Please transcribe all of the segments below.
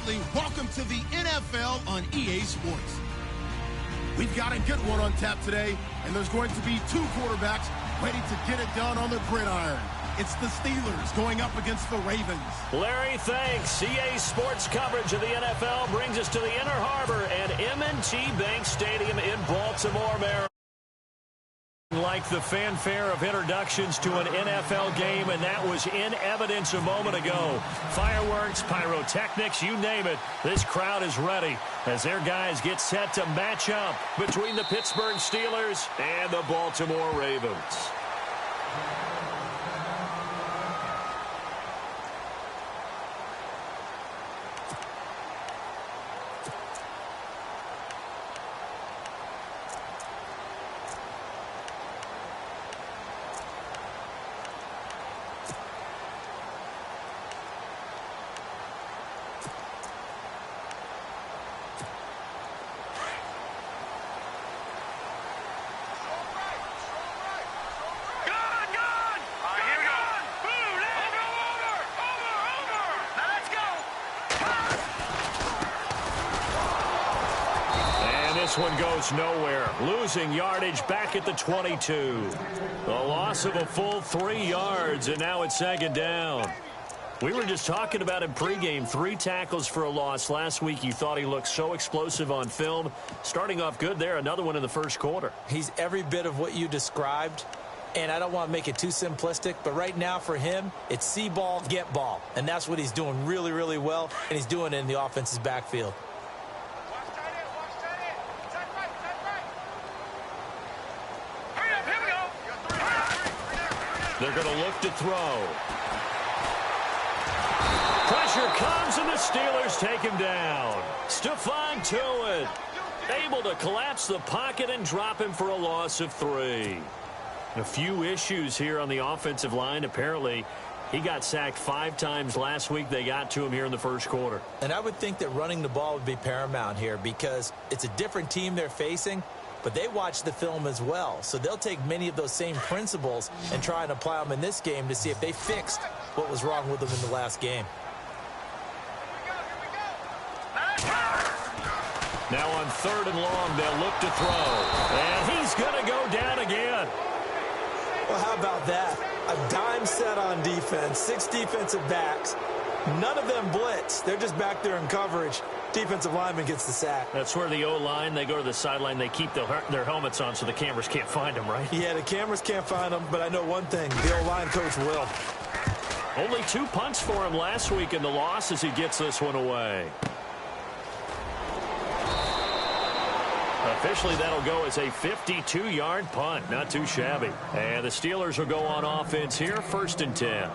Absolutely. Welcome to the NFL on EA Sports. We've got a good one on tap today, and there's going to be two quarterbacks ready to get it done on the gridiron. It's the Steelers going up against the Ravens. Larry, thanks. EA Sports coverage of the NFL brings us to the Inner Harbor and M&T Bank Stadium in Baltimore, Maryland. Like the fanfare of introductions to an NFL game, and that was in evidence a moment ago. Fireworks, pyrotechnics, you name it. This crowd is ready as their guys get set to match up between the Pittsburgh Steelers and the Baltimore Ravens. This one goes nowhere, losing yardage back at the 22. A loss of a full 3 yards, and now it's second down. We were just talking about him pregame, 3 tackles for a loss. Last week you thought he looked so explosive on film. Starting off good there, another one in the first quarter. He's every bit of what you described, and I don't want to make it too simplistic, but right now for him, it's see ball, get ball. And that's what he's doing really, really well, and he's doing it in the offense's backfield. They're going to look to throw. Pressure comes, and the Steelers take him down. Stephon Tuitt able to collapse the pocket and drop him for a loss of 3. A few issues here on the offensive line. Apparently, he got sacked 5 times last week. They got to him here in the first quarter. And I would think that running the ball would be paramount here because it's a different team they're facing. But they watch the film as well, so they'll take many of those same principles and try and apply them in this game to see if they fixed what was wrong with them in the last game. Now on 3rd and long, they'll look to throw. And he's going to go down again. Well, how about that? A dime set on defense, 6 defensive backs. None of them blitz. They're just back there in coverage. Defensive lineman gets the sack. That's where the O-line, they go to the sideline, they keep their helmets on so the cameras can't find them, right? Yeah, the cameras can't find them, but I know one thing, the O-line coach will. Only 2 punts for him last week in the loss as he gets this one away. Officially, that'll go as a 52-yard punt. Not too shabby. And the Steelers will go on offense here, 1st and 10.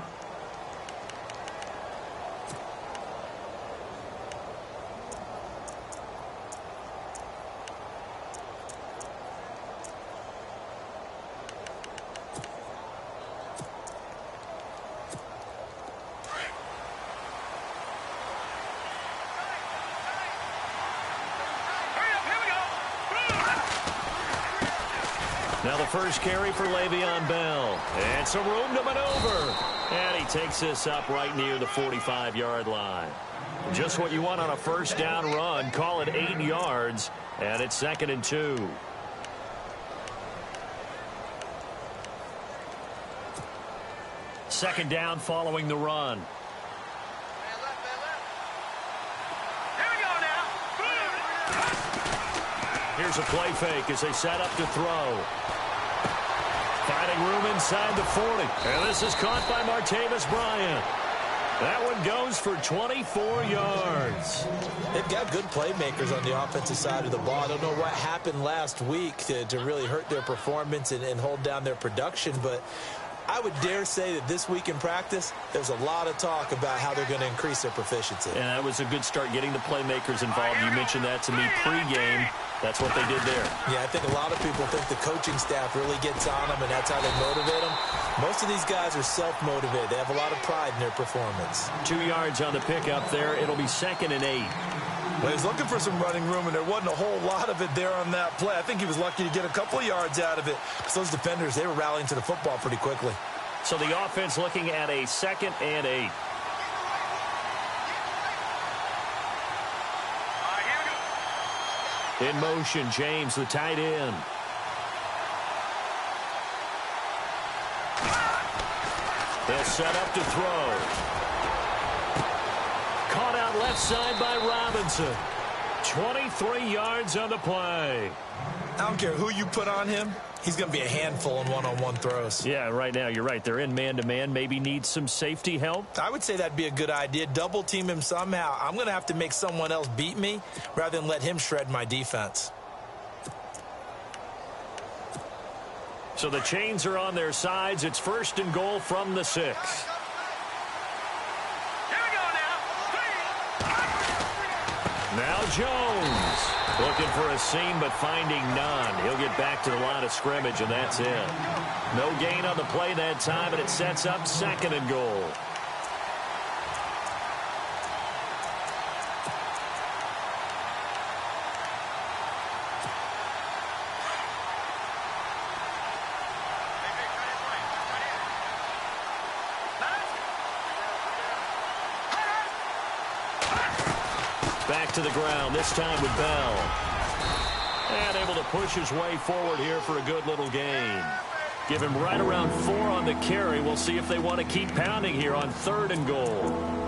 Now the first carry for Le'Veon Bell. And some room to maneuver. And he takes this up right near the 45-yard line. Just what you want on a first down run. Call it 8 yards. And it's 2nd and 2. Second down following the run. Here's a play fake as they set up to throw. Finding room inside the 40. And this is caught by Martavis Bryant. That one goes for 24 yards. They've got good playmakers on the offensive side of the ball. I don't know what happened last week to really hurt their performance and hold down their production, but I would dare say that this week in practice, there's a lot of talk about how they're going to increase their proficiency. And that was a good start getting the playmakers involved. You mentioned that to me pregame. That's what they did there. Yeah, I think a lot of people think the coaching staff really gets on them, and that's how they motivate them. Most of these guys are self-motivated. They have a lot of pride in their performance. 2 yards on the pickup there. It'll be 2nd and 8. Well, he's looking for some running room, and there wasn't a whole lot of it there on that play. I think he was lucky to get a couple of yards out of it because those defenders, they were rallying to the football pretty quickly. So the offense looking at a 2nd and 8. In motion, James, the tight end. They'll set up to throw. Caught out left side by Robinson. 23 yards on the play. I don't care who you put on him. He's going to be a handful in one-on-one throws. Yeah, right now, you're right. They're in man-to-man. Maybe needs some safety help. I would say that'd be a good idea. Double team him somehow. I'm going to have to make someone else beat me rather than let him shred my defense. So the chains are on their sides. It's 1st and goal from the 6. Now Jones looking for a seam but finding none. He'll get back to the line of scrimmage, and that's it. No gain on the play that time, and it sets up 2nd and goal. Back to the ground, this time with Bell. And able to push his way forward here for a good little gain. Give him right around 4 on the carry. We'll see if they want to keep pounding here on 3rd and goal.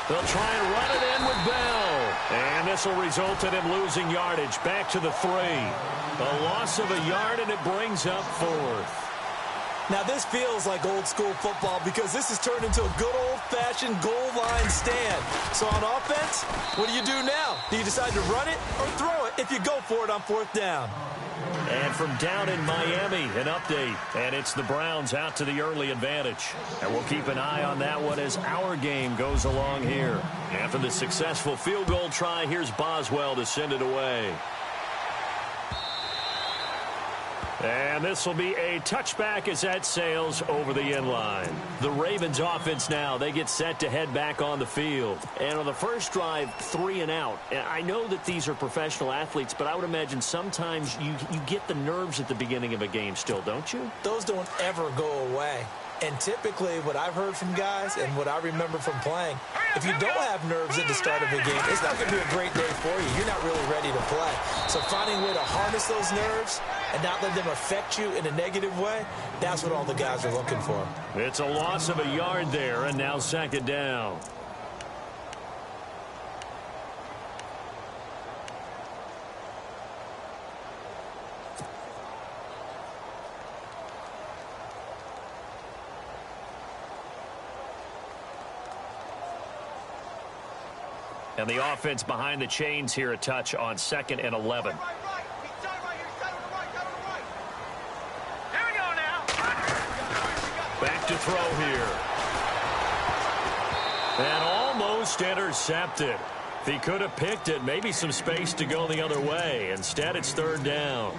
They'll try and run it in with Bell. And this will result in him losing yardage. Back to the 3. A loss of a yard, and it brings up 4th. Now, this feels like old-school football because this has turned into a good old-fashioned goal line stand. So on offense, what do you do now? Do you decide to run it or throw it if you go for it on 4th down? And from down in Miami, an update. And it's the Browns out to the early advantage. And we'll keep an eye on that one as our game goes along here. After the successful field goal try, here's Boswell to send it away. And this will be a touchback as that sails over the end line. The Ravens offense now, they get set to head back on the field. And on the first drive, 3 and out. And I know that these are professional athletes, but I would imagine sometimes you get the nerves at the beginning of a game still, don't you? Those don't ever go away. And typically what I've heard from guys and what I remember from playing, if you don't have nerves at the start of a game, it's not going to be a great day for you. You're not really ready to play. So finding a way to harness those nerves and not let them affect you in a negative way, that's what all the guys are looking for. It's a loss of a yard there, and now 2nd down. And the offense behind the chains here a touch on 2nd and 11. Back to throw here. And almost intercepted. If he could have picked it, maybe some space to go the other way. Instead, it's 3rd down.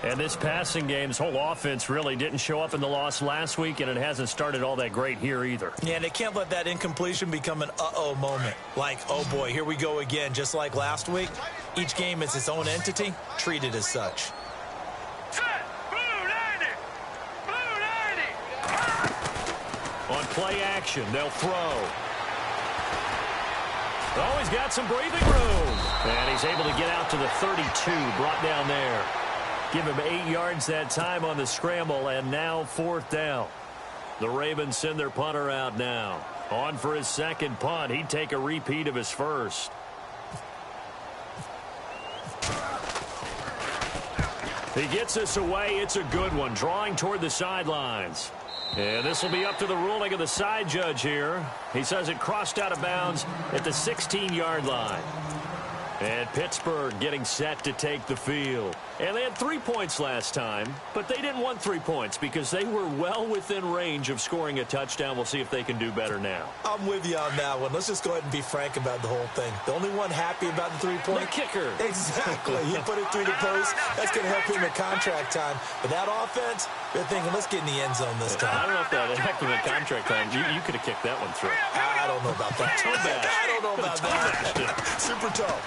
And this passing game's whole offense really didn't show up in the loss last week, and it hasn't started all that great here either. Yeah, and they can't let that incompletion become an uh-oh moment. Like, oh boy, here we go again, just like last week. Each game is its own entity, treated as such. On play action, they'll throw. Oh, he's got some breathing room. And he's able to get out to the 32, brought down there. Give him 8 yards that time on the scramble, and now 4th down. The Ravens send their punter out now. On for his 2nd punt. He'd take a repeat of his first. He gets this away. It's a good one, drawing toward the sidelines. And this will be up to the ruling of the side judge here. He says it crossed out of bounds at the 16-yard line. And Pittsburgh getting set to take the field. And they had 3 points last time, but they didn't want 3 points because they were well within range of scoring a touchdown. We'll see if they can do better now. I'm with you on that one. Let's just go ahead and be frank about the whole thing. The only one happy about the 3-point? The kicker. Exactly. He put it through the post. That's going to help him at contract time. But that offense, they're thinking, let's get in the end zone this time. I don't know if that helped him at contract time. You could have kicked that one through. I don't know about that. I don't know about that. Super tough.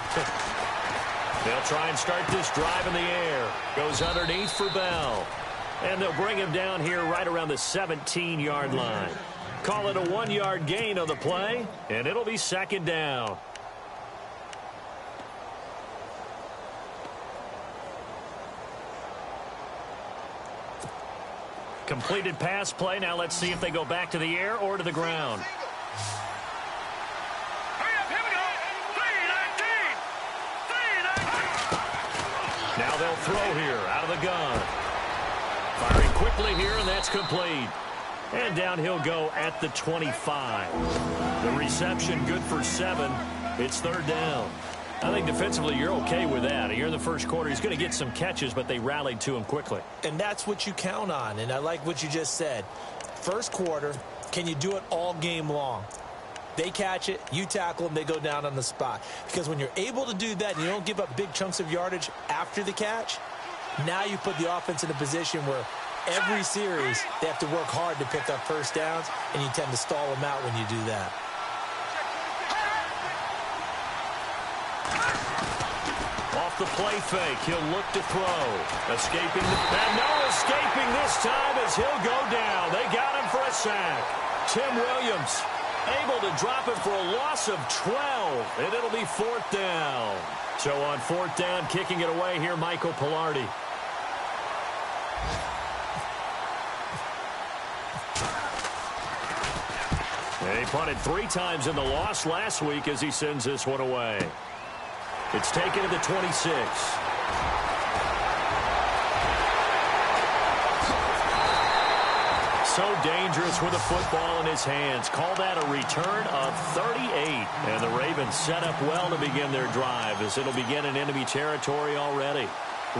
They'll try and start this drive in the air. Goes underneath for Bell. And they'll bring him down here right around the 17-yard line. Call it a 1-yard gain on the play, and it'll be 2nd down. Completed pass play. Now let's see if they go back to the air or to the ground. Now they'll throw here out of the gun. Firing quickly here, and that's complete. And down he'll go at the 25. The reception good for 7. It's 3rd down. I think defensively you're okay with that. Here in the first quarter, he's going to get some catches, but they rallied to him quickly. And that's what you count on, and I like what you just said. First quarter, can you do it all game long? They catch it, you tackle them, they go down on the spot. Because when you're able to do that and you don't give up big chunks of yardage after the catch, now you put the offense in a position where every series they have to work hard to pick up first downs, and you tend to stall them out when you do that. Off the play fake, he'll look to throw. Escaping, and no escaping this time as he'll go down. They got him for a sack. Tim Williams able to drop it for a loss of 12, and it'll be 4th down. So on 4th down, kicking it away here, Michael Pilardi. And he punted 3 times in the loss last week as he sends this one away. It's taken to the 26. So dangerous with the football in his hands. Call that a return of 38. And the Ravens set up well to begin their drive as it'll begin in enemy territory already.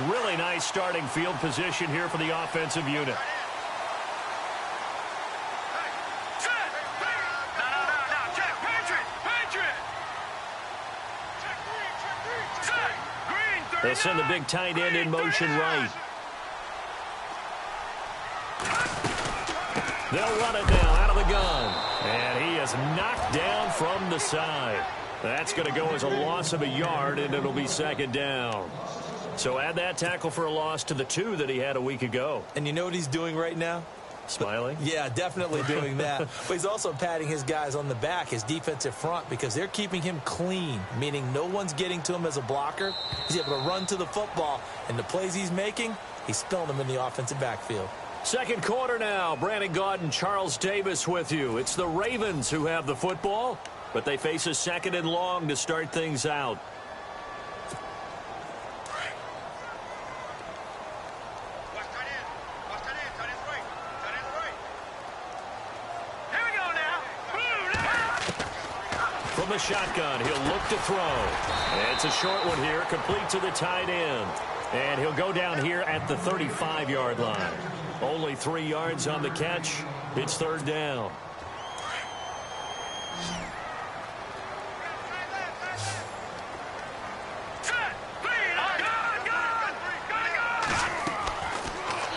Really nice starting field position here for the offensive unit. They'll send the big tight end in motion right. They'll run it now out of the gun. And he is knocked down from the side. That's going to go as a loss of a yard, and it'll be 2nd down. So add that tackle for a loss to the 2 that he had a week ago. And you know what he's doing right now? Smiling? Yeah, definitely doing that. But he's also patting his guys on the back, his defensive front, because they're keeping him clean, meaning no one's getting to him as a blocker. He's able to run to the football, and the plays he's making, he's spilling them in the offensive backfield. Second quarter now. Brandon Gaudin, Charles Davis with you. It's the Ravens who have the football, but they face a 2nd and long to start things out. From the shotgun, he'll look to throw. And it's a short one here, complete to the tight end. And he'll go down here at the 35-yard line. Only 3 yards on the catch. It's 3rd down.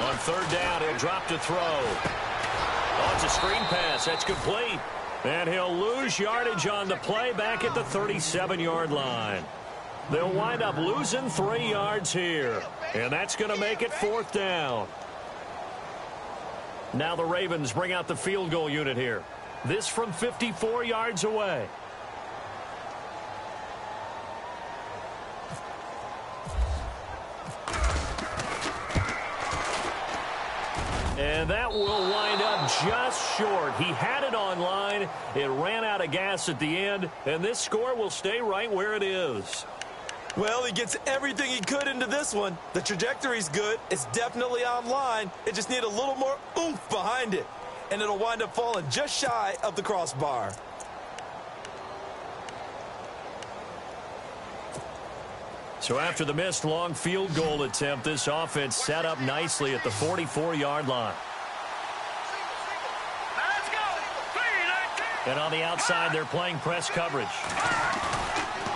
On 3rd down, he'll drop to throw. Oh, it's a screen pass. That's complete. And he'll lose yardage on the play back at the 37-yard line. They'll wind up losing 3 yards here. And that's going to make it 4th down. Now the Ravens bring out the field goal unit here. This from 54 yards away. And that will wind up just short. He had it on line. It ran out of gas at the end. And this score will stay right where it is. Well, he gets everything he could into this one. The trajectory's good. It's definitely online. It just needs a little more oomph behind it. And it'll wind up falling just shy of the crossbar. So after the missed long field goal attempt, this offense set up nicely at the 44-yard line. And on the outside, they're playing press coverage.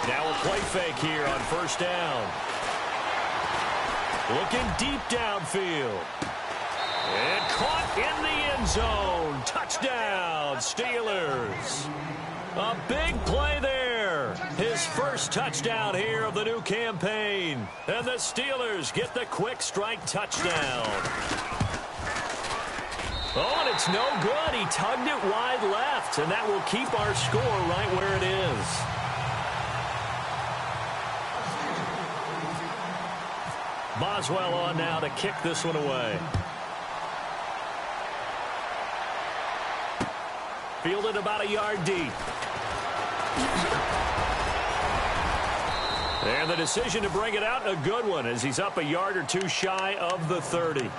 Now a play fake here on first down. Looking deep downfield. And caught in the end zone. Touchdown, Steelers. A big play there. His first touchdown here of the new campaign. And the Steelers get the quick strike touchdown. Oh, and it's no good. He tugged it wide left, and that will keep our score right where it is. Boswell on now to kick this one away. Fielded about a yard deep. And the decision to bring it out, a good one, as he's up a yard or two shy of the 30.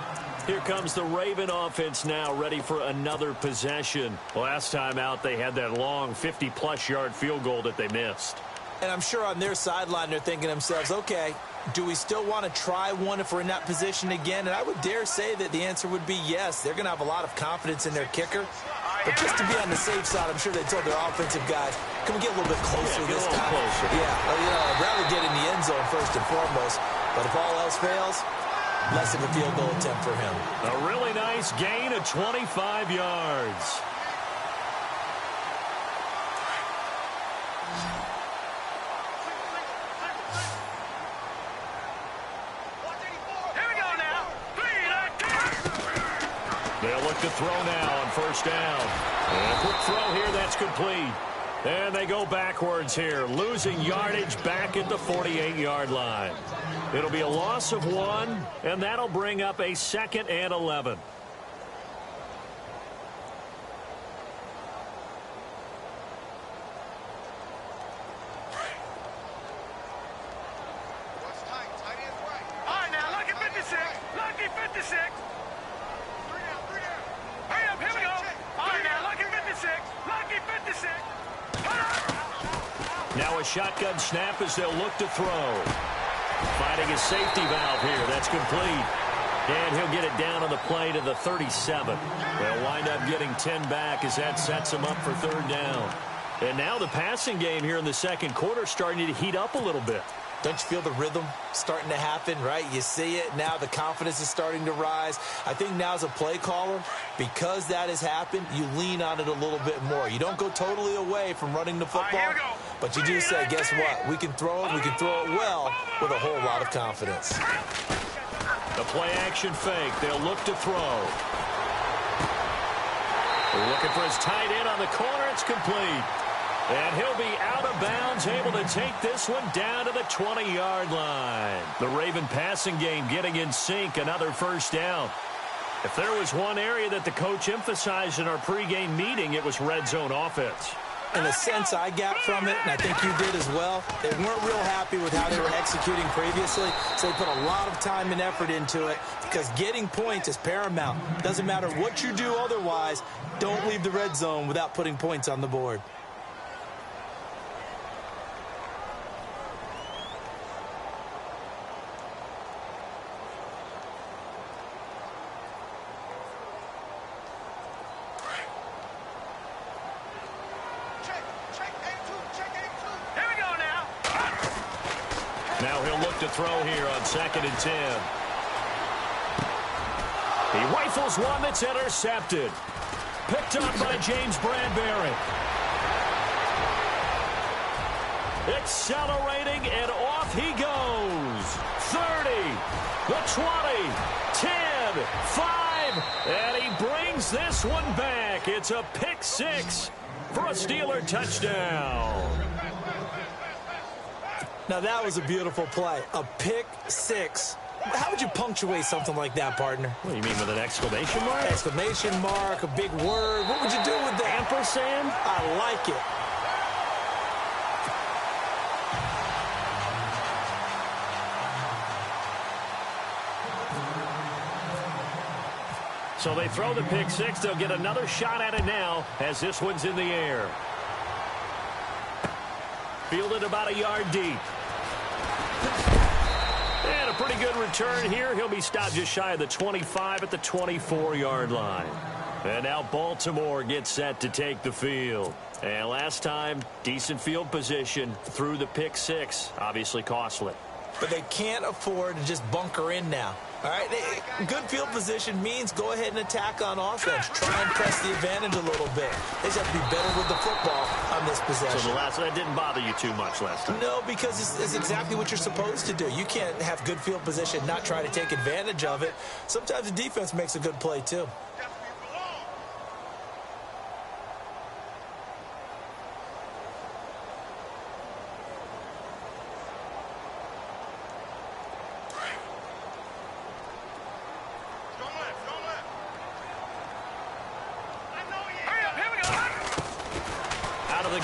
Here comes the Raven offense now, ready for another possession. Last time out, they had that long 50-plus yard field goal that they missed. And I'm sure on their sideline, they're thinking to themselves, okay, do we still want to try one if we're in that position again? And I would dare say that the answer would be yes. They're going to have a lot of confidence in their kicker. But just to be on the safe side, I'm sure they told their offensive guys, can we get a little bit closer this time? Closer. Yeah, I'd rather get in the end zone first and foremost. But if all else fails, less of a field goal attempt for him. A really nice gain of 25 yards. They'll look to throw now on first down. And a quick throw here, that's complete. And they go backwards here, losing yardage back at the 48-yard line. It'll be a loss of 1, and that'll bring up a 2nd and 11. Now a shotgun snap as they'll look to throw. Finding his safety valve here. That's complete. And he'll get it down on the play to the 37. They'll wind up getting 10 back as that sets him up for 3rd down. And now the passing game here in the second quarter starting to heat up a little bit. Don't you feel the rhythm starting to happen, right? You see it. Now the confidence is starting to rise. I think now as a play caller, because that has happened, you lean on it a little bit more. You don't go totally away from running the football, but you do say, guess what? We can throw it. We can throw it well with a whole lot of confidence. The play action fake. They'll look to throw. They're looking for his tight end on the corner. It's complete. And he'll be out of bounds, able to take this one down to the 20-yard line. The Raven passing game getting in sync, another first down. If there was one area that the coach emphasized in our pregame meeting, it was red zone offense. And the sense I got from it, and I think you did as well, they weren't real happy with how they were executing previously, so they put a lot of time and effort into it because getting points is paramount. Doesn't matter what you do otherwise, don't leave the red zone without putting points on the board. Now he'll look to throw here on 2nd and 10. He rifles one that's intercepted. Picked up by James Bradbury. Accelerating, and off he goes. 30, the 20, 10, 5, and he brings this one back. It's a pick 6 for a Steeler touchdown. Now, that was a beautiful play. A pick 6. How would you punctuate something like that, partner? What do you mean, with an exclamation mark? Exclamation mark, a big word. What would you do with that? Ampersand? I like it. So they throw the pick 6. They'll get another shot at it now as this one's in the air. Fielded about a yard deep. a pretty good return here. He'll be stopped just shy of the 25 at the 24-yard line. And now Baltimore gets set to take the field. And last time, decent field position through the pick six. Obviously costly. But they can't afford to just bunker in now. All right, good field position means go ahead and attack on offense. Try and press the advantage a little bit. They just have to be better with the football on this possession. So that didn't bother you too much last time? No, because it's exactly what you're supposed to do. You can't have good field position, not try to take advantage of it. Sometimes the defense makes a good play, too.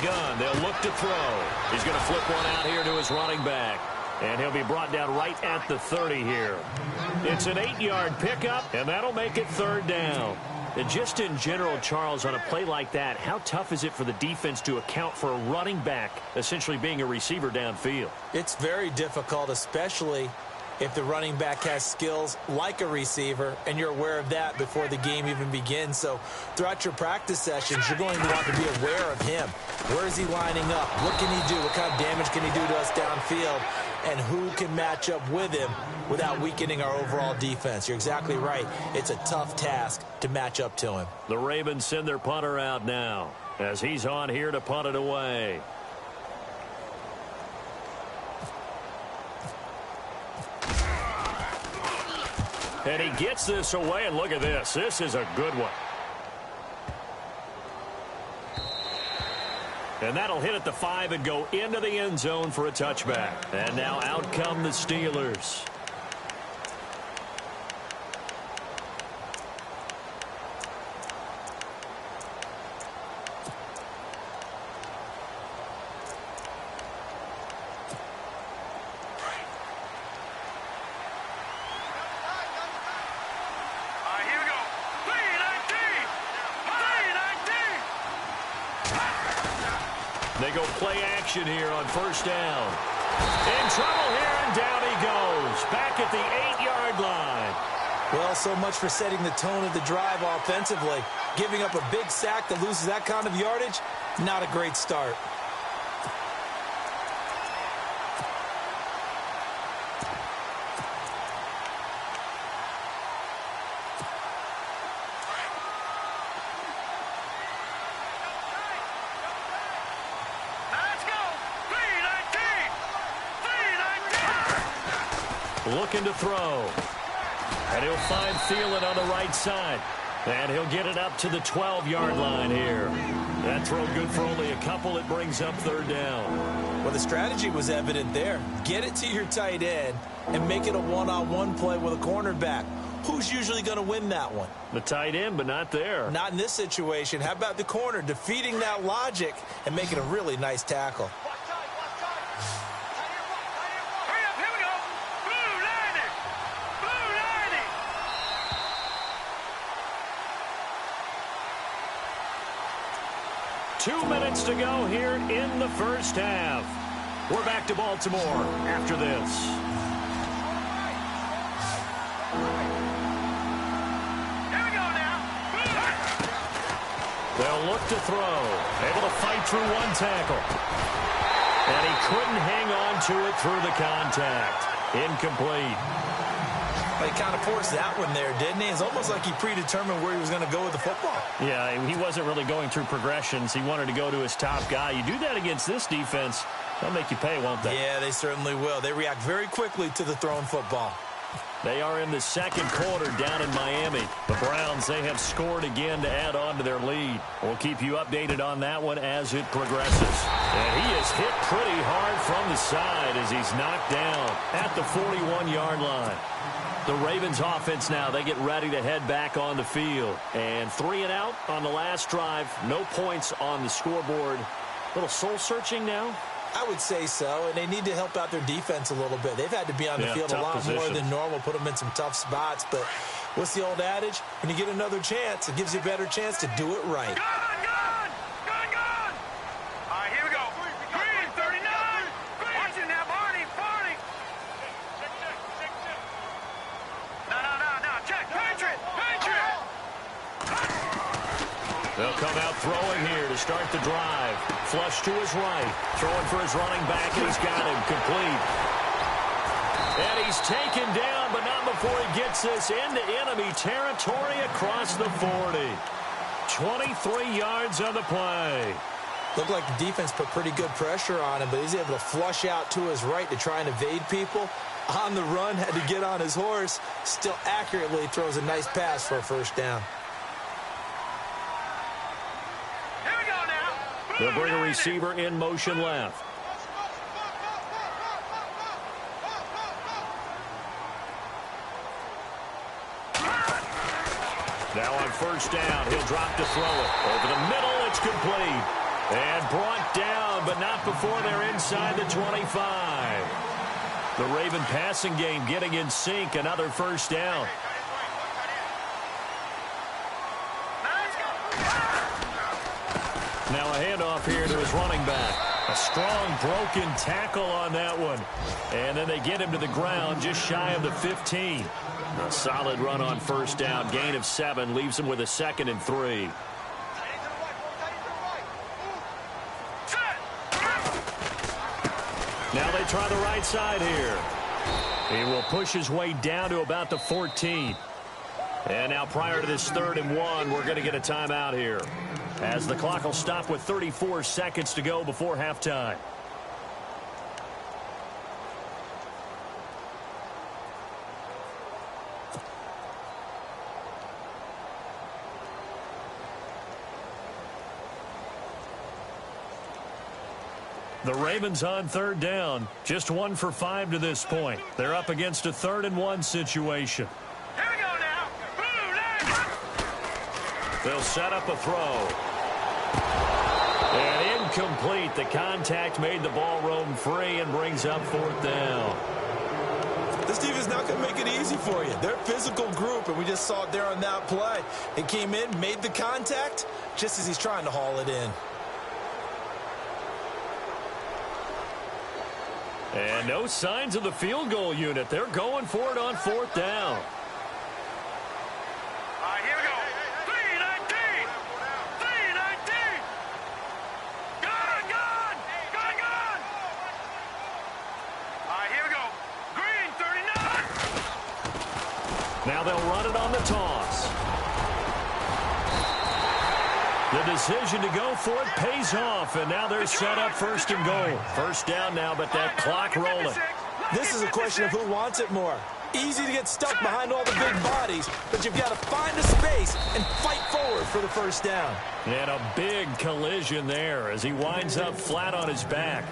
Gun. They'll look to throw. He's going to flip one out here to his running back. And he'll be brought down right at the 30 here. It's an 8-yard pickup, and that'll make it third down. And just in general, Charles, on a play like that, how tough is it for the defense to account for a running back essentially being a receiver downfield? It's very difficult, especially if the running back has skills like a receiver, and you're aware of that before the game even begins. So throughout your practice sessions, you're going to want to be aware of him. Where is he lining up? What can he do? What kind of damage can he do to us downfield? And who can match up with him without weakening our overall defense? You're exactly right. It's a tough task to match up to him. The Ravens send their punter out now as he's on here to punt it away. And he gets this away, and look at this. This is a good one. And that'll hit at the 5 and go into the end zone for a touchback. And now out come the Steelers. They go play action here on first down. In trouble here, and down he goes. Back at the 8-yard line. Well, so much for setting the tone of the drive offensively. Giving up a big sack that loses that kind of yardage, not a great start. Looking to throw. And he'll find Thielen on the right side. And he'll get it up to the 12-yard line here. That throw good for only a couple. It brings up third down. Well, the strategy was evident there. Get it to your tight end and make it a one-on-one play with a cornerback. Who's usually going to win that one? The tight end, but not there. Not in this situation. How about the corner defeating that logic and making a really nice tackle? 2 minutes to go here in the first half. We're back to Baltimore after this. Here we go now. They'll look to throw. Able to fight through one tackle. And he couldn't hang on to it through the contact. Incomplete. He kind of forced that one there, didn't he? It's almost like he predetermined where he was going to go with the football. Yeah, he wasn't really going through progressions. He wanted to go to his top guy. You do that against this defense, they'll make you pay, won't they? Yeah, they certainly will. They react very quickly to the thrown football. They are in the second quarter down in Miami. The Browns, they have scored again to add on to their lead. We'll keep you updated on that one as it progresses. And he is hit pretty hard from the side as he's knocked down at the 41-yard line. The Ravens offense now, they get ready to head back on the field. And 3 and out on the last drive. No points on the scoreboard. A little soul-searching now? I would say so, and they need to help out their defense a little bit. They've had to be on the field a lot more than normal, put them in some tough spots. But what's the old adage? When you get another chance, it gives you a better chance to do it right. All right, here we go. Green, 39. Watch it now, Barney. They'll come out throwing here to start the drive. Flush to his right. Throwing for his running back, and he's got him complete. And he's taken down, but not before he gets this into enemy territory across the 40. 23 yards on the play. Looked like the defense put pretty good pressure on him, but he's able to flush out to his right to try and evade people. On the run, had to get on his horse. Still accurately throws a nice pass for a first down. Here we go now. They'll bring a receiver in motion left. Now on first down, he'll drop to throw it. Over the middle, it's complete. And brought down, but not before they're inside the 25. The Raven passing game getting in sync. Another first down. Now a handoff here to his running back. A strong broken tackle on that one. And then they get him to the ground just shy of the 15. A solid run on first down. Gain of 7 leaves him with a 2nd and 3. Now they try the right side here. He will push his way down to about the 14. And now prior to this 3rd and 1, we're going to get a timeout here, as the clock will stop with 34 seconds to go before halftime. The Ravens on 3rd down. Just 1 for 5 to this point. They're up against a 3rd and 1 situation. Here we go now. Blue line. They'll set up a throw. And incomplete. The contact made the ball roam free and brings up 4th down. This defense not going to make it easy for you. They're a physical group, and we just saw it there on that play. It came in, made the contact, just as he's trying to haul it in. And no signs of the field goal unit. They're going for it on 4th down. All right, here we go. 319. 319. Gone. All right, here we go. Green, 39. Now they'll run it on the toss. The decision to go for it pays off, and now they're set up 1st and goal. First down now, but that clock rolling. This is a question of who wants it more. Easy to get stuck behind all the big bodies, but you've got to find a space and fight forward for the first down. And a big collision there as he winds up flat on his back.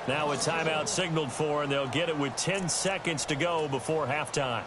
Now a timeout signaled for, and they'll get it with 10 seconds to go before halftime.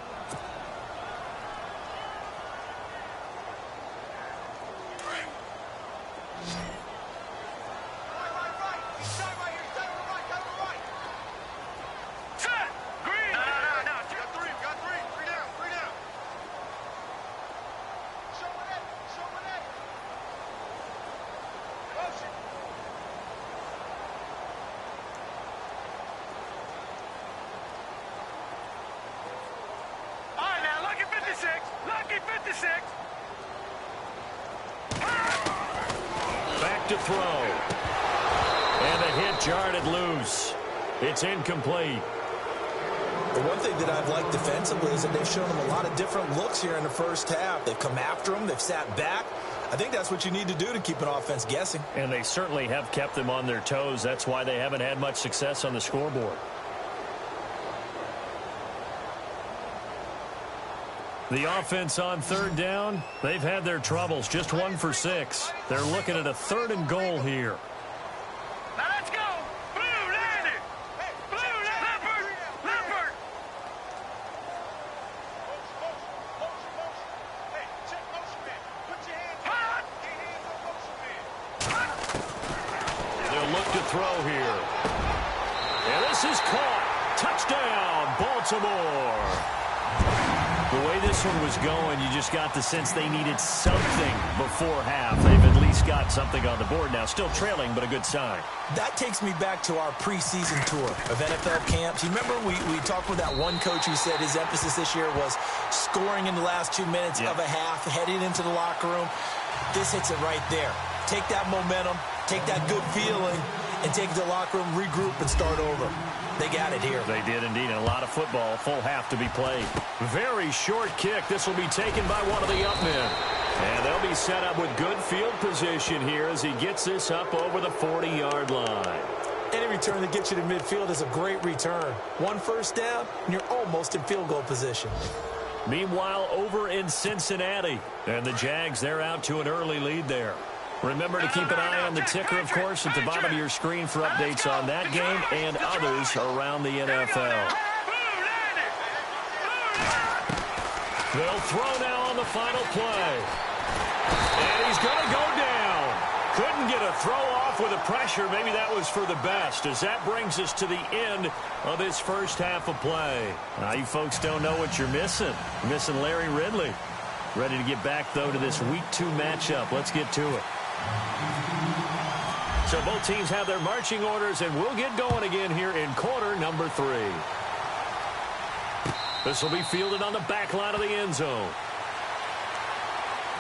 Back to throw. And the hit jarred it loose. It's incomplete. The one thing that I've liked defensively is that they've shown him a lot of different looks here in the first half. They've come after him. They've sat back. I think that's what you need to do to keep an offense guessing. And they certainly have kept them on their toes. That's why they haven't had much success on the scoreboard. The offense on 3rd down, they've had their troubles. Just 1 for 6. They're looking at a 3rd and goal here. Now let's go. Blue landed. Blue Leopard. Leopard. Hey, check motion man. Put your hands on motion man. They'll look to throw here. And this is caught. Touchdown, Baltimore. The way this one was going, you just got the sense they needed something before half. They've at least got something on the board now. Still trailing, but a good sign. That takes me back to our preseason tour of NFL camps. You remember we talked with that one coach who said his emphasis this year was scoring in the last 2 minutes of a half, heading into the locker room. this hits it right there. Take that momentum, take that good feeling, and take it to the locker room, regroup, and start over. They got it here. They did indeed. And a lot of football, full half to be played. Very short kick. This will be taken by one of the up men. And they'll be set up with good field position here as he gets this up over the 40-yard line. Any return that gets you to midfield is a great return. One first down, and you're almost in field goal position. Meanwhile, over in Cincinnati, and the Jags, they're out to an early lead there. Remember to keep an eye on the ticker, of course, at the bottom of your screen for updates on that game and others around the NFL. They'll throw now on the final play. And he's going to go down. Couldn't get a throw off with the pressure. Maybe that was for the best, as that brings us to the end of this first half of play. Now, you folks don't know what you're missing. You're missing Larry Ridley. Ready to get back, though, to this Week 2 matchup. Let's get to it. So both teams have their marching orders, and we'll get going again here in quarter number 3. This will be fielded on the back line of the end zone.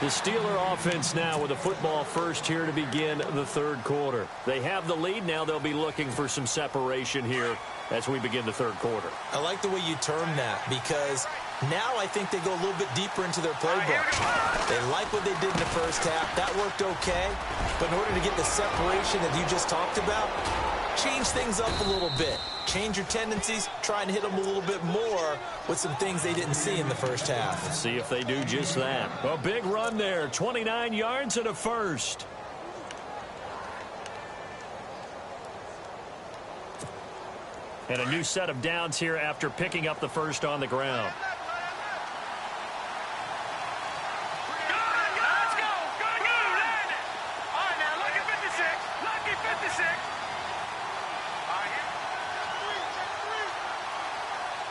The Steeler offense now with the football first here to begin the third quarter. They have the lead. Now they'll be looking for some separation here as we begin the third quarter. I like the way you term that, because now I think they go a little bit deeper into their playbook. They like what they did in the first half. That worked okay. But in order to get the separation that you just talked about, change things up a little bit. Change your tendencies, try and hit them a little bit more with some things they didn't see in the first half. Let's see if they do just that. A big run there, 29 yards and a first. And a new set of downs here after picking up the first on the ground.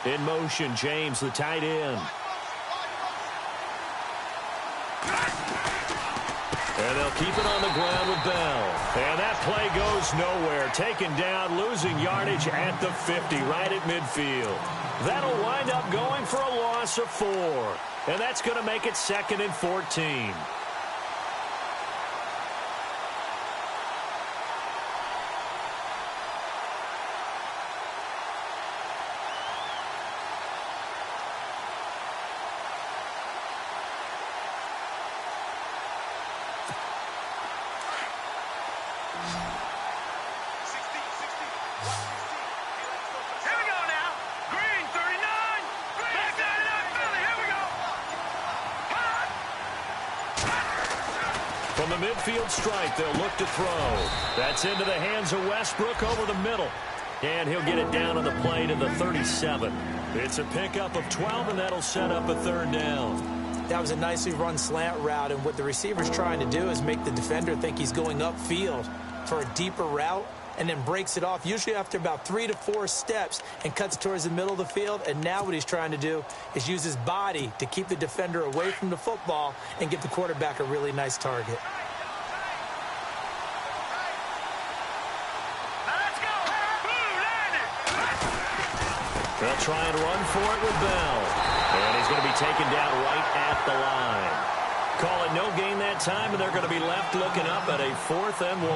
In motion, James, the tight end. And they'll keep it on the ground with Bell. And that play goes nowhere. Taken down, losing yardage at the 50, right at midfield. That'll wind up going for a loss of 4. And that's going to make it 2nd and 14. From the midfield stripe, they'll look to throw. That's into the hands of Westbrook over the middle. And he'll get it down on the play to the 37. It's a pickup of 12, and that'll set up a third down. That was a nicely run slant route, and what the receiver's trying to do is make the defender think he's going upfield for a deeper route, and then breaks it off, usually after about 3 to 4 steps, and cuts towards the middle of the field. And now what he's trying to do is use his body to keep the defender away from the football and give the quarterback a really nice target. They'll try and run for it with Bell. And he's going to be taken down right at the line. Call it no gain that time, and they're going to be left looking up at a 4th and 1.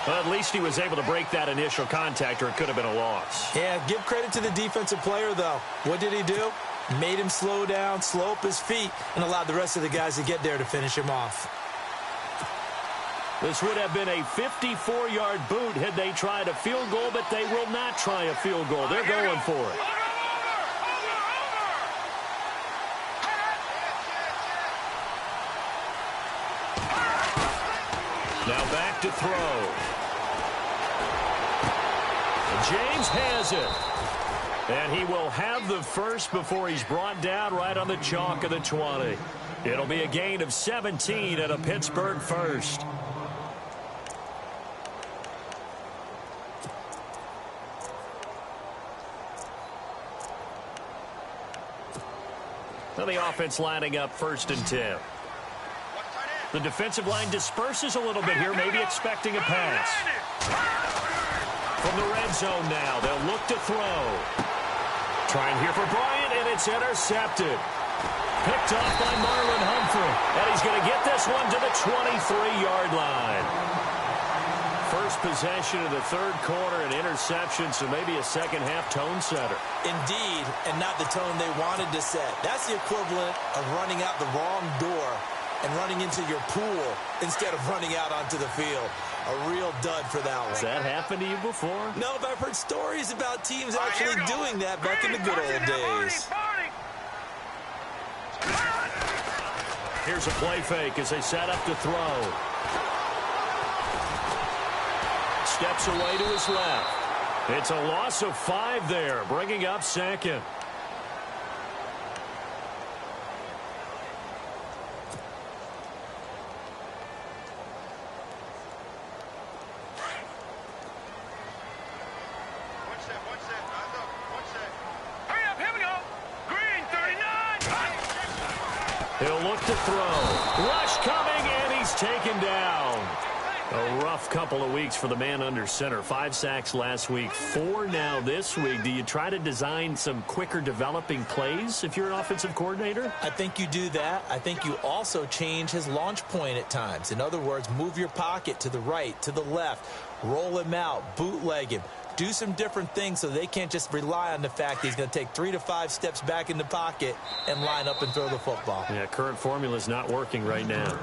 Well, at least he was able to break that initial contact, or it could have been a loss. Yeah, give credit to the defensive player, though. What did he do? Made him slow down, slow up his feet, and allowed the rest of the guys to get there to finish him off. This would have been a 54-yard boot had they tried a field goal, but they will not try a field goal. They're going for it. Now back to throw. James has it. And he will have the first before he's brought down right on the chalk of the 20. It'll be a gain of 17 and a Pittsburgh first. Now the offense lining up 1st and 10. The defensive line disperses a little bit here, maybe expecting a pass. From the red zone now, they'll look to throw. Trying here for Bryant, and it's intercepted. Picked off by Marlon Humphrey. And he's going to get this one to the 23-yard line. First possession of the third quarter, an interception, so maybe a second-half tone setter. Indeed, and not the tone they wanted to set. That's the equivalent of running out the wrong door and running into your pool instead of running out onto the field. A real dud for that one. Has that happened to you before? No, but I've heard stories about teams actually doing that back in the good old days. Here's a play fake as they set up to throw. Steps away to his left. It's a loss of 5 there, bringing up second. He'll look to throw. Rush coming, and he's taken down. A rough couple of weeks for the man under center. 5 sacks last week, 4 now this week. Do you try to design some quicker developing plays if you're an offensive coordinator? I think you do that. I think you also change his launch point at times. In other words, move your pocket to the right, to the left, roll him out, bootleg him. Do some different things so they can't just rely on the fact that he's going to take 3 to 5 steps back in the pocket and line up and throw the football. Yeah, current formula is not working right now.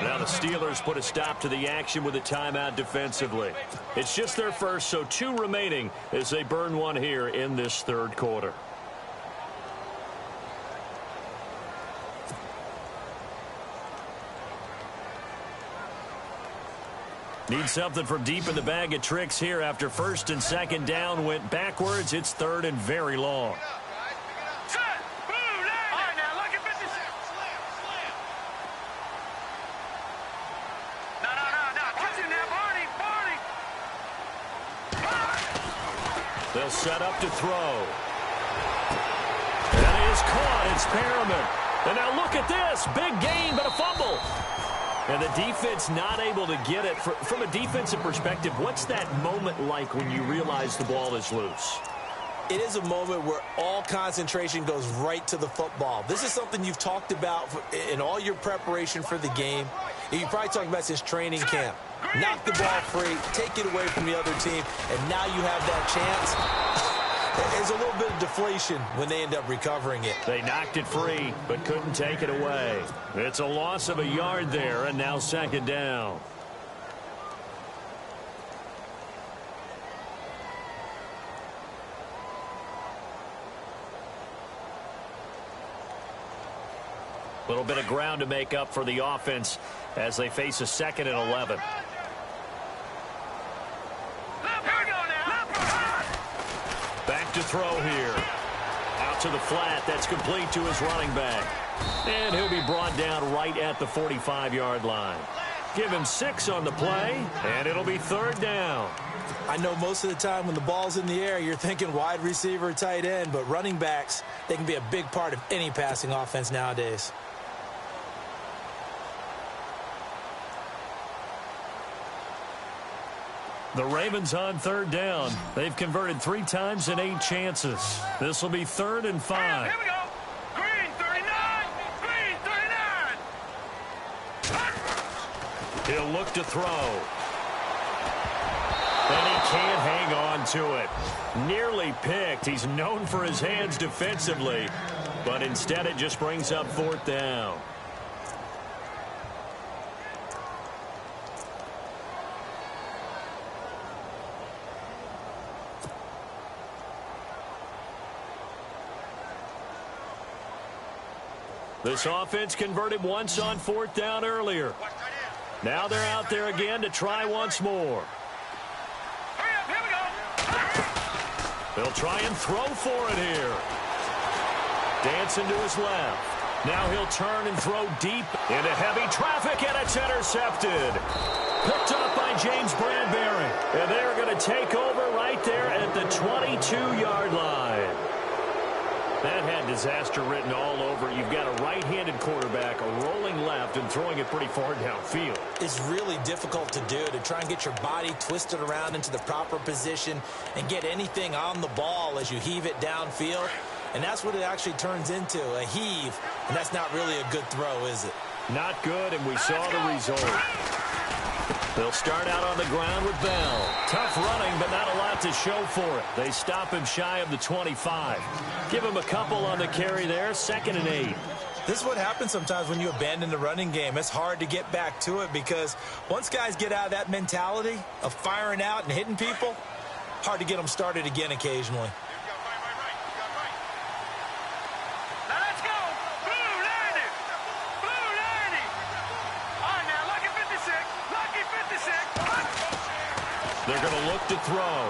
Now the Steelers put a stop to the action with a timeout defensively. It's just their first, so 2 remaining as they burn one here in this third quarter. Need something from deep in the bag of tricks here after first and second down went backwards. It's third and very long. They'll set up to throw. And it is caught. It's Perriman. And now look at this. Big gain, but a fumble. And the defense not able to get it. From a defensive perspective, what's that moment like when you realize the ball is loose? It is a moment where all concentration goes right to the football. This is something you've talked about in all your preparation for the game. You probably talked about since training camp. Knock the ball free, take it away from the other team, and now you have that chance. There's a little bit of deflation when they end up recovering it. They knocked it free, but couldn't take it away. It's a loss of a yard there, and now second down. A little bit of ground to make up for the offense as they face a 2nd and 11. Back to throw here. Out to the flat. That's complete to his running back. And he'll be brought down right at the 45-yard line. Give him 6 on the play, and it'll be third down. I know most of the time when the ball's in the air, you're thinking wide receiver, tight end, but running backs, they can be a big part of any passing offense nowadays. The Ravens on third down. They've converted 3 times in 8 chances. This will be 3rd and 5. Here we go. Green 39. Green 39. He'll look to throw. And he can't hang on to it. Nearly picked. He's known for his hands defensively, but instead it just brings up 4th down. This offense converted once on 4th down earlier. Now they're out there again to try once more. Here we go. They'll try and throw for it here. Dancing to his left. Now he'll turn and throw deep into heavy traffic, and it's intercepted. Picked up by James Bradbury. And they're going to take over right there at the 22-yard line. That had disaster written all over. You've got a right-handed quarterback, a rolling left, and throwing it pretty far downfield. It's really difficult to do, to try and get your body twisted around into the proper position and get anything on the ball as you heave it downfield. and that's what it actually turns into, a heave, and that's not really a good throw, is it? Not good, and we saw the result. They'll start out on the ground with Bell. Tough running, but not a lot to show for it. They stop him shy of the 25. Give him a couple on the carry there, 2nd and 8. This is what happens sometimes when you abandon the running game. It's hard to get back to it because once guys get out of that mentality of firing out and hitting people, hard to get them started again occasionally. They're going to look to throw.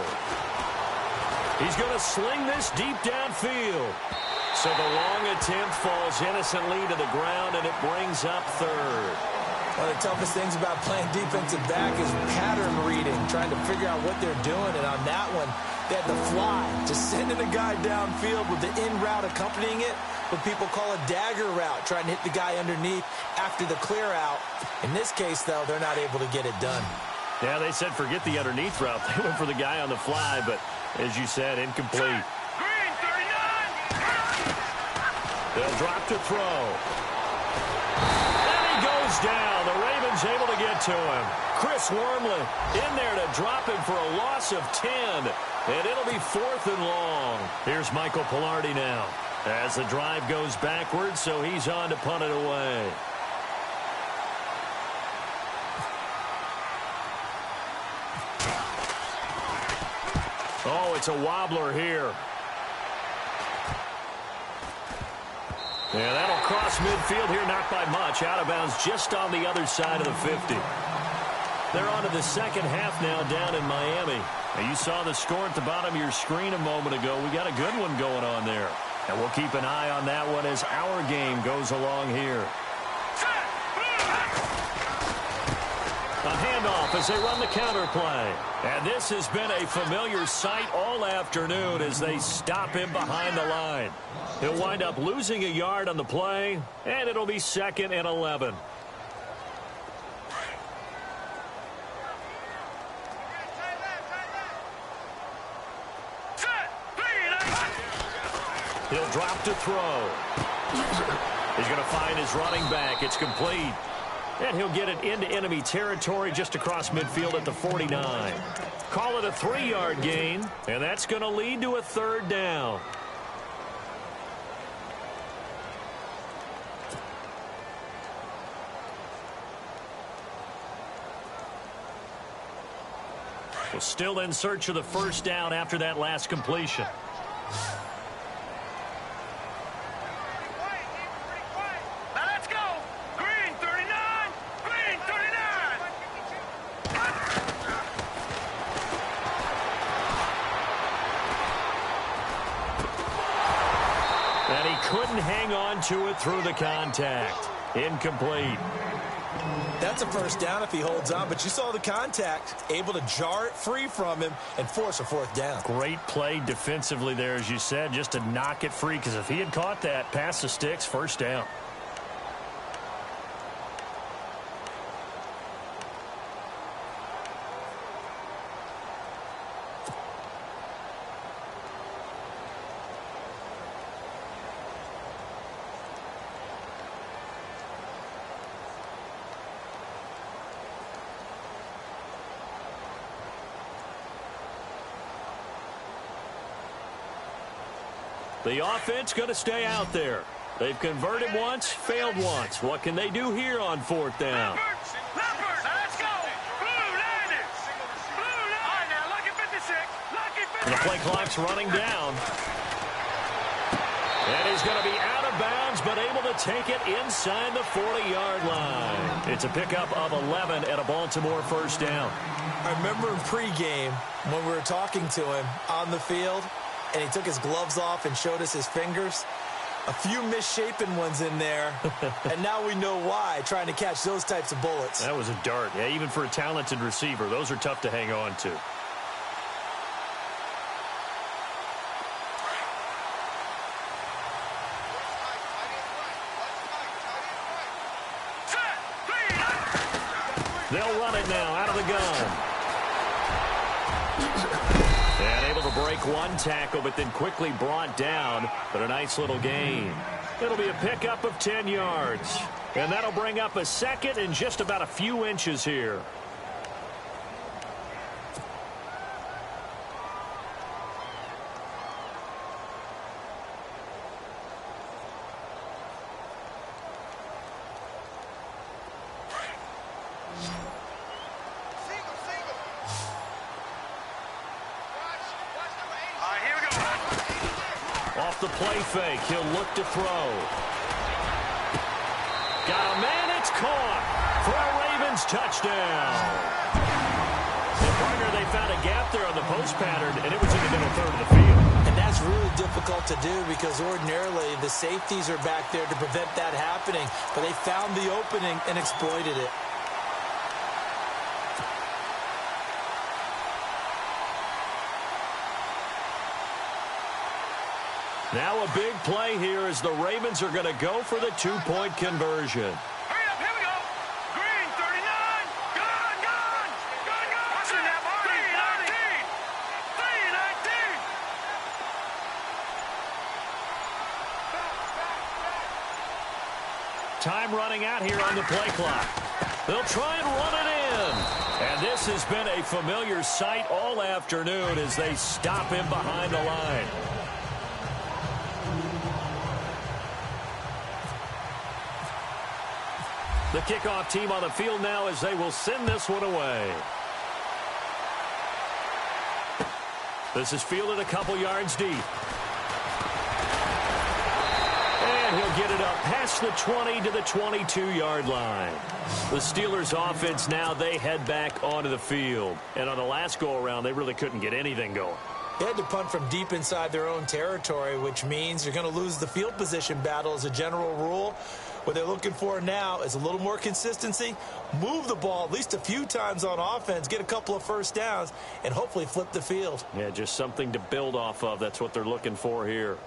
He's going to sling this deep downfield. So the long attempt falls innocently to the ground, and it brings up 3rd. One of the toughest things about playing defensive back is pattern reading, trying to figure out what they're doing. And on that one, they had to fly, just sending a guy downfield with the in route accompanying it, what people call a dagger route, trying to hit the guy underneath after the clear out. In this case, though, they're not able to get it done. Yeah, they said forget the underneath route. They went for the guy on the fly, but as you said, incomplete. Green, 39. They'll drop to throw. And he goes down. The Ravens able to get to him. Chris Wormley in there to drop him for a loss of 10. And it'll be 4th and long. Here's Michael Pilardi now as the drive goes backwards, so he's on to punt it away. Oh, it's a wobbler here. Yeah, that'll cross midfield here, not by much. Out of bounds just on the other side of the 50. They're on to the second half now down in Miami. Now, you saw the score at the bottom of your screen a moment ago. We got a good one going on there. And we'll keep an eye on that one as our game goes along here. A handoff as they run the counter play. And this has been a familiar sight all afternoon as they stop him behind the line. He'll wind up losing a yard on the play, and it'll be 2nd and 11. He'll drop to throw. He's going to find his running back. It's complete. And he'll get it into enemy territory just across midfield at the 49. Call it a 3-yard gain, and that's going to lead to a 3rd down. Well, still in search of the 1st down after that last completion. Couldn't hang on to it through the contact. Incomplete. That's a 1st down if he holds on, but you saw the contact, able to jar it free from him and force a 4th down. Great play defensively there, as you said, just to knock it free, because if he had caught that, past the sticks, 1st down. The offense going to stay out there. They've converted once, failed once. What can they do here on 4th down? Let's go. Blue 90. Blue 90. All right, now, lucky 56. Lucky 56. The play clock's running down. And he's going to be out of bounds, but able to take it inside the 40-yard line. It's a pickup of 11 and a Baltimore 1st down. I remember in pregame when we were talking to him on the field, and he took his gloves off and showed us his fingers. A few misshapen ones in there, and now we know why, trying to catch those types of bullets. That was a dart. Yeah, even for a talented receiver, those are tough to hang on to. They'll run it now out of the gun. And able to break Make one tackle, but then quickly brought down. But a nice little gain. It'll be a pickup of 10 yards. And that'll bring up a second and just about a few inches here. Off the play fake, he'll look to throw. Got a man, it's caught for a Ravens touchdown. And partner, they found a gap there on the post pattern, and it was in the middle third of the field. And that's really difficult to do because ordinarily the safeties are back there to prevent that happening. But they found the opening and exploited it. Now a big play here as the Ravens are going to go for the two-point conversion. Hurry up, here we go. Green, 39. Gone. What's in that body? 319. Time running out here on the play clock. They'll try and run it in. And this has been a familiar sight all afternoon as they stop him behind the line. The kickoff team on the field now as they will send this one away. This is fielded a couple yards deep. And he'll get it up past the 20 to the 22-yard line. The Steelers offense now, they head back onto the field. And on the last go-around, they really couldn't get anything going. They had to punt from deep inside their own territory, which means you're going to lose the field position battle as a general rule. What they're looking for now is a little more consistency, move the ball at least a few times on offense, get a couple of first downs, and hopefully flip the field. Yeah, just something to build off of. That's what they're looking for here.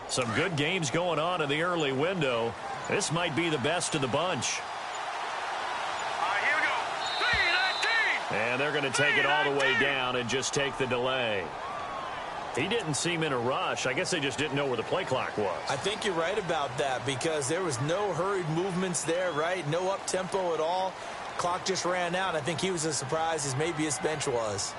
Some good games going on in the early window. This might be the best of the bunch. Here we go. 319. And they're going to take it all the way down and just take the delay. He didn't seem in a rush. I guess they just didn't know where the play clock was. I think you're right about that because there was no hurried movements there, right? No up-tempo at all. Clock just ran out. I think he was as surprised as maybe his bench was.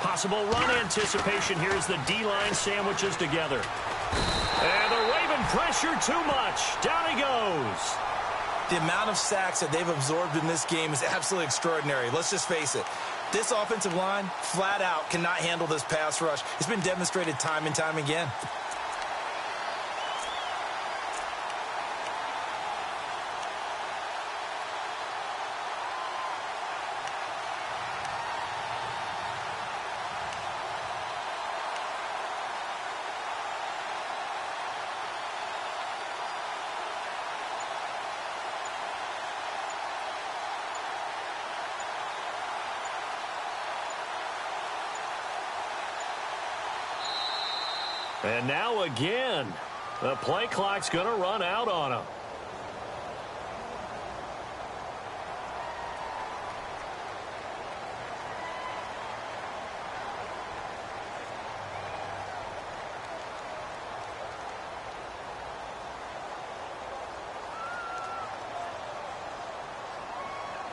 Possible run anticipation here as the D-line sandwiches together. And the Raven pressure too much. Down he goes. The amount of sacks that they've absorbed in this game is absolutely extraordinary. Let's just face it. This offensive line, flat out, cannot handle this pass rush. It's been demonstrated time and time again. And now again, the play clock's going to run out on him.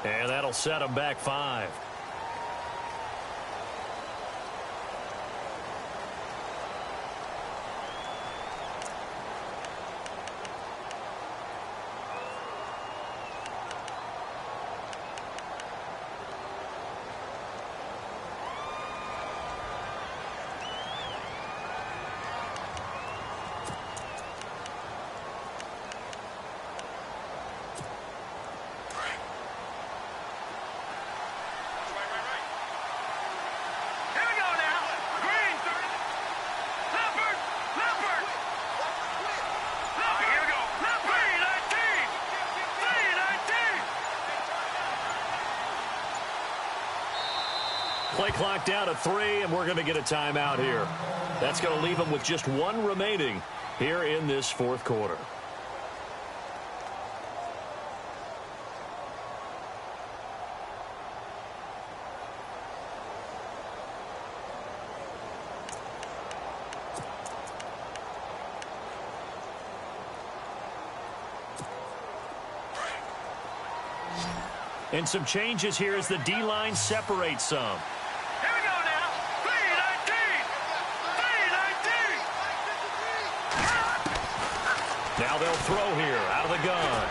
And that'll set him back 5. Play clock down to 3, and we're going to get a timeout here. That's going to leave them with just 1 remaining here in this fourth quarter. And some changes here as the D-line separates some. Here we go now. 3-19. Now they'll throw here out of the gun.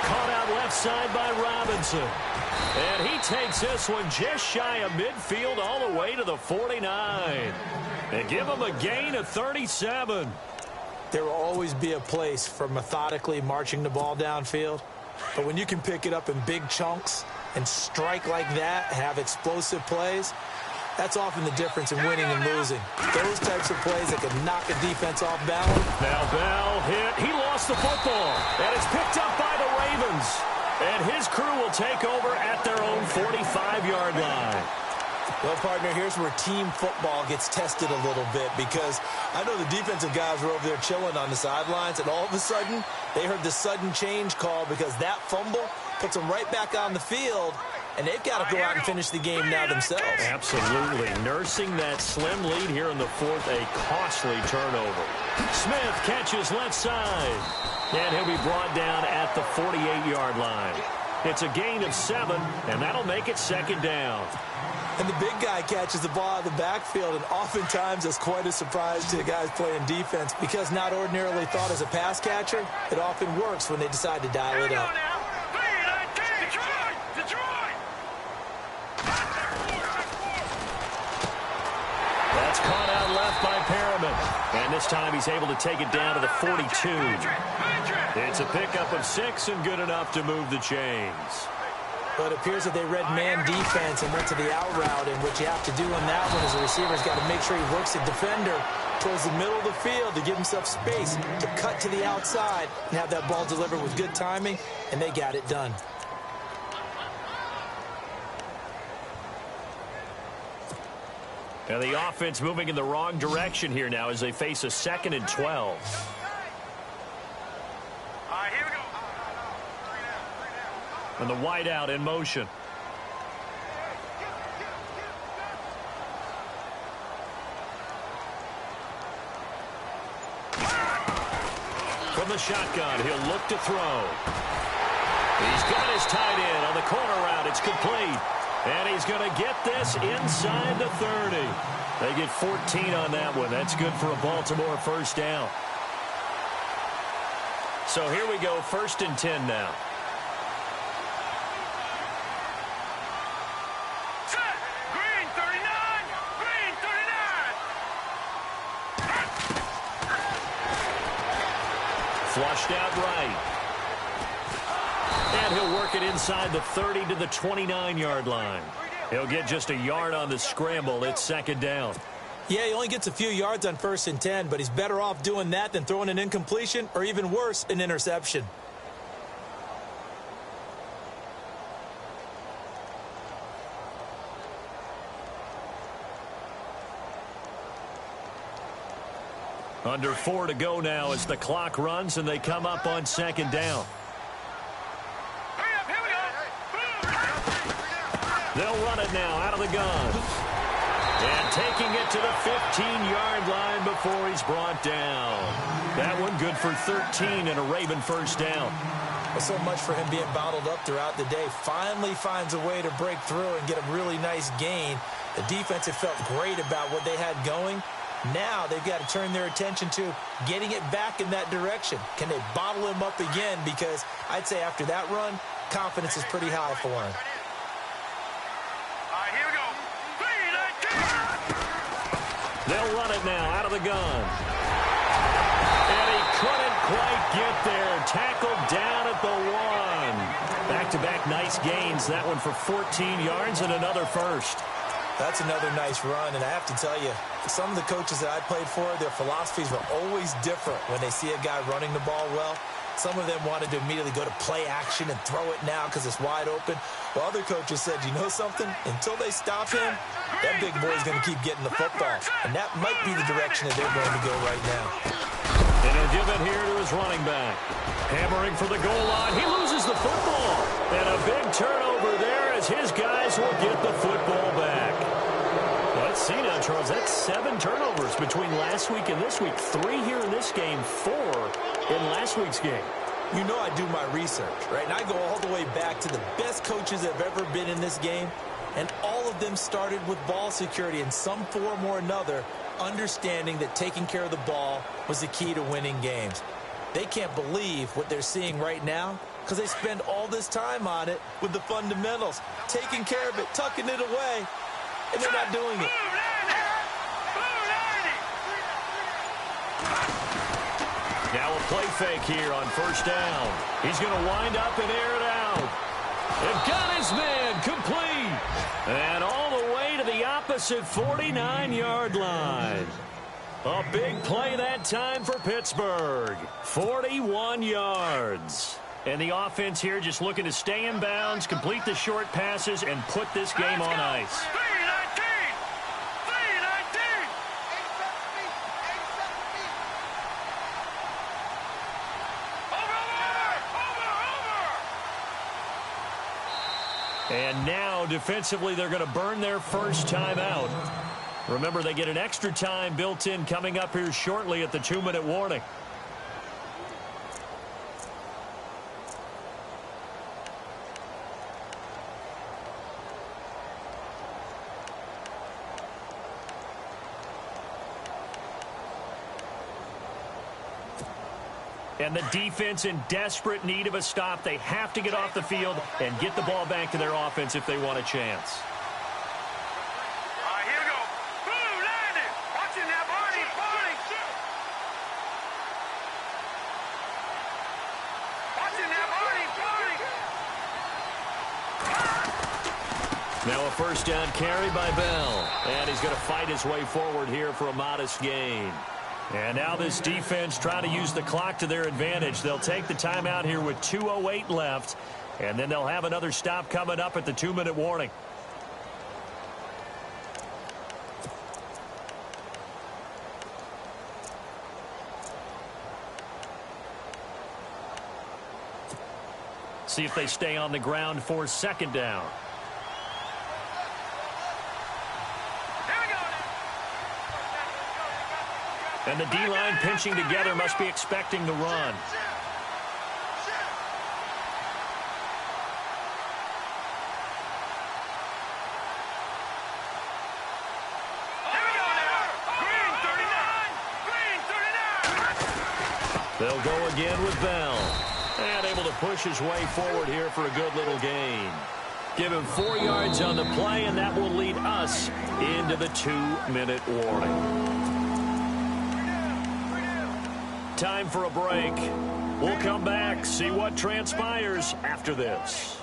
Caught out left side by Robinson. And he takes this one just shy of midfield all the way to the 49. And give him a gain of 37. There will always be a place for methodically marching the ball downfield. But when you can pick it up in big chunks and strike like that, have explosive plays, that's often the difference in winning and losing. Those types of plays that can knock a defense off balance. Now Bell hit. He lost the football. And it's picked up by the Ravens. And his crew will take over at their own 45-yard line. Well, partner, here's where team football gets tested a little bit, because I know the defensive guys were over there chilling on the sidelines, and all of a sudden, they heard the sudden change call because that fumble puts them right back on the field, and they've got to go out and finish the game now themselves. Absolutely. Nursing that slim lead here in the fourth, a costly turnover. Smith catches left side, and he'll be brought down at the 48-yard line. It's a gain of 7, and that'll make it second down. And the big guy catches the ball out of the backfield, and oftentimes that's quite a surprise to the guys playing defense, because not ordinarily thought as a pass catcher, it often works when they decide to dial it up. That's caught out left by Perriman. And this time he's able to take it down to the 42. It's a pickup of 6 and good enough to move the chains. But it appears that they read man defense and went to the out route, and what you have to do on that one is the receiver's got to make sure he works the defender towards the middle of the field to give himself space to cut to the outside and have that ball delivered with good timing, and they got it done. And the offense moving in the wrong direction here now as they face a 2nd and 12. And the wideout in motion. From the shotgun, he'll look to throw. He's got his tight end on the corner route. It's complete. And he's going to get this inside the 30. They get 14 on that one. That's good for a Baltimore first down. So here we go, 1st and 10 now. Flushed out right. And he'll work it inside the 30 to the 29-yard line. He'll get just a yard on the scramble. It's 2nd down. Yeah, he only gets a few yards on 1st and 10, but he's better off doing that than throwing an incompletion or, even worse, an interception. Under 4 to go now as the clock runs and they come up on 2nd down. They'll run it now out of the gun. And taking it to the 15-yard line before he's brought down. That one good for 13 and a Raven first down. Well, so much for him being bottled up throughout the day. Finally finds a way to break through and get a really nice gain. The defense had felt great about what they had going. Now they've got to turn their attention to getting it back in that direction. Can they bottle him up again? Because I'd say after that run, confidence is pretty high for him. All right, here we go. They'll run it now out of the gun. And he couldn't quite get there. Tackled down at the 1. Back-to-back nice gains. That one for 14 yards and another first. That's another nice run, and I have to tell you, some of the coaches that I played for, their philosophies were always different when they see a guy running the ball well. Some of them wanted to immediately go to play action and throw it now because it's wide open. Well, other coaches said, you know something? Until they stop him, that big boy's going to keep getting the football. And that might be the direction that they're going to go right now. And he'll give it here to his running back. Hammering for the goal line. He loses the football. And a big turnover there as his guys will get the football back. Let's see now, Charles. That's 7 turnovers between last week and this week. 3 here in this game, 4 in last week's game. You know I do my research, right? And I go all the way back to the best coaches that have ever been in this game. And all of them started with ball security in some form or another, understanding that taking care of the ball was the key to winning games. They can't believe what they're seeing right now because they spend all this time on it with the fundamentals, taking care of it, tucking it away, and they're not doing it. Now a play fake here on first down. He's going to wind up and air it out. And got his man complete. And all the way to the opposite 49-yard line. A big play that time for Pittsburgh. 41 yards. And the offense here just looking to stay in bounds, complete the short passes, and put this game on ice. And now, defensively, they're going to burn their first timeout. Remember, they get an extra time built in coming up here shortly at the 2-minute warning. And the defense in desperate need of a stop. They have to get off the field and get the ball back to their offense if they want a chance. All right, here we go. Boom, landed. Watching that body. Watching that body. Now a first down carry by Bell. And he's going to fight his way forward here for a modest gain. And now this defense trying to use the clock to their advantage. They'll take the timeout here with 2:08 left. And then they'll have another stop coming up at the 2-minute warning. See if they stay on the ground for second down. And the D-line pinching together must be expecting the run. They'll go again with Bell. And able to push his way forward here for a good little gain. Give him 4 yards on the play, and that will lead us into the 2-minute warning. Time for a break. We'll come back, see what transpires after this.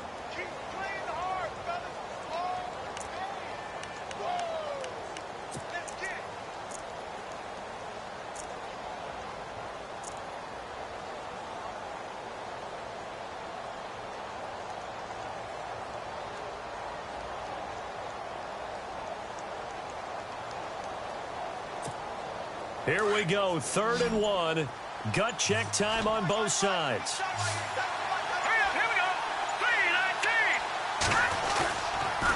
Here we go, 3rd and 1. Gut check time on both sides. Here we go. 3-19.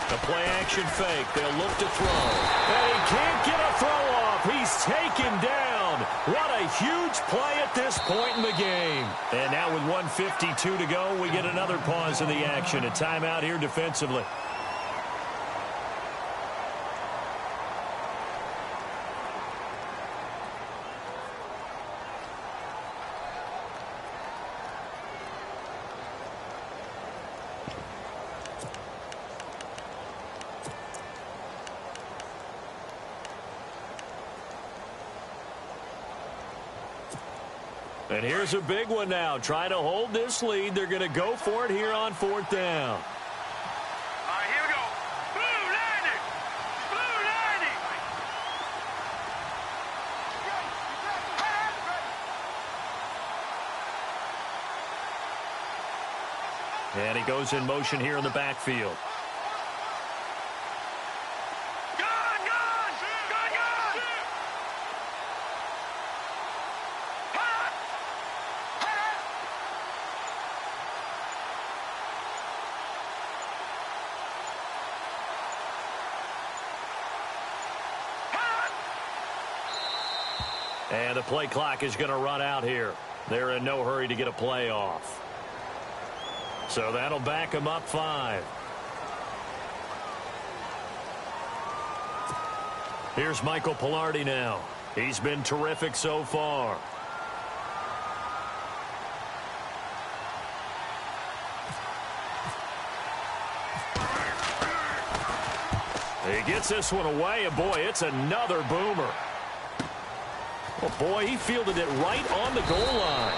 The play action fake. They'll look to throw. And he can't get a throw off. He's taken down. What a huge play at this point in the game. And now with 1:52 to go, we get another pause in the action. A timeout here defensively. And here's a big one now. Trying to hold this lead. They're going to go for it here on 4th down. All right, here we go. Blue 90. Blue 90. And he goes in motion here in the backfield. And the play clock is going to run out here. They're in no hurry to get a play off. So that'll back them up 5. Here's Michael Pilardi now. He's been terrific so far. He gets this one away, and boy, it's another boomer. Oh, boy, he fielded it right on the goal line.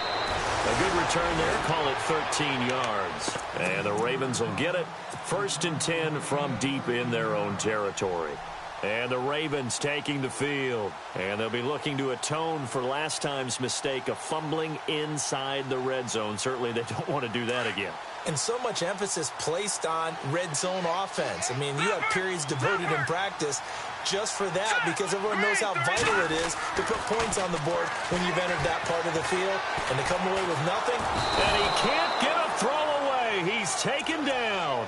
A good return there. Call it 13 yards. And the Ravens will get it. 1st and 10 from deep in their own territory. And the Ravens taking the field. And they'll be looking to atone for last time's mistake of fumbling inside the red zone. Certainly they don't want to do that again. And so much emphasis placed on red zone offense. I mean, you have periods devoted in practice just for that, because everyone knows how vital it is to put points on the board when you've entered that part of the field. And to come away with nothing. And he can't get a throw away. He's taken down.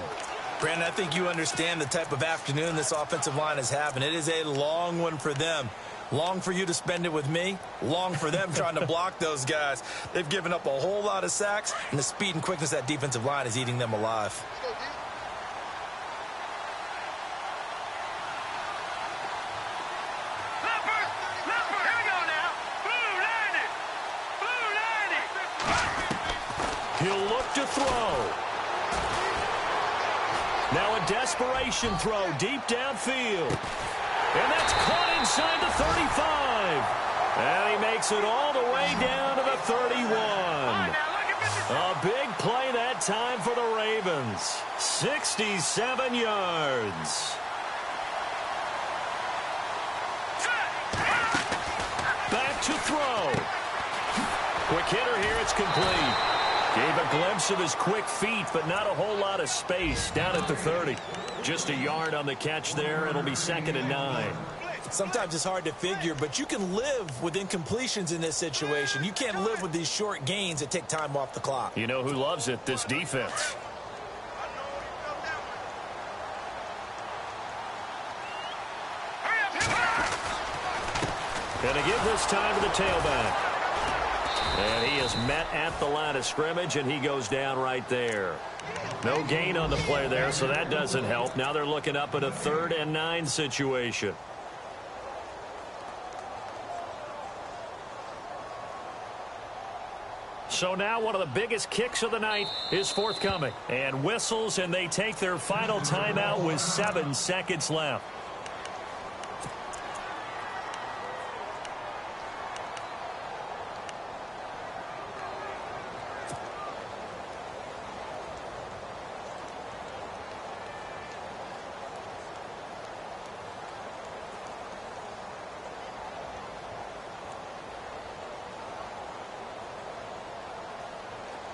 Brandon, I think you understand the type of afternoon this offensive line is having. It is a long one for them. Long for you to spend it with me. Long for them trying to block those guys. They've given up a whole lot of sacks, and the speed and quickness of that defensive line is eating them alive. He'll look to throw. Now a desperation throw deep downfield. And that's caught inside the 35. And he makes it all the way down to the 31. A big play that time for the Ravens. 67 yards. Back to throw. Quick hitter here, it's complete. Gave a glimpse of his quick feet, but not a whole lot of space down at the 30. Just a yard on the catch there. It'll be 2nd and 9. Sometimes it's hard to figure, but you can live with incompletions in this situation. You can't live with these short gains that take time off the clock. You know who loves it? This defense. And to give this time to the tailback. And he is met at the line of scrimmage, and he goes down right there. No gain on the play there, so that doesn't help. Now they're looking up at a 3rd and 9 situation. So now one of the biggest kicks of the night is forthcoming. And whistles, and they take their final timeout with 7 seconds left.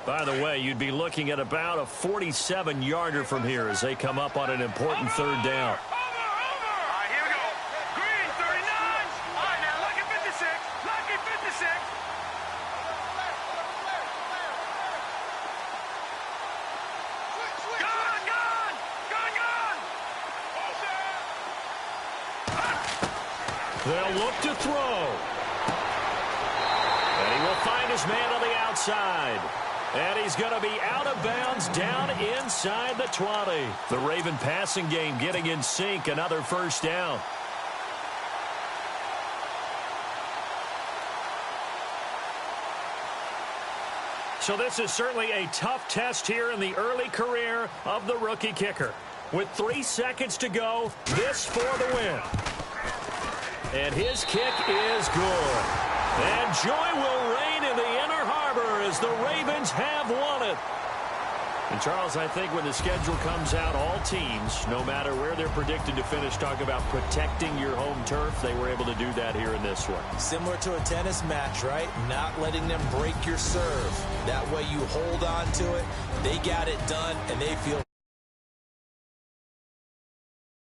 By the way, you'd be looking at about a 47-yarder from here as they come up on an important 3rd down. All right, here we go. Green, 39. All right, now lucky 56. Lucky 56. Gone, gone. Gone, gone. They'll look to throw. And he will find his man on the outside. And he's going to be out of bounds down inside the 20. The Raven passing game getting in sync. Another 1st down. So this is certainly a tough test here in the early career of the rookie kicker. With 3 seconds to go, this for the win. And his kick is good. And joy will reign in the Inner Harbor as the Ravens have won it. And, Charles, I think when the schedule comes out, all teams, no matter where they're predicted to finish, talk about protecting your home turf. They were able to do that here in this one. Similar to a tennis match, right? Not letting them break your serve. That way you hold on to it. They got it done, and they feel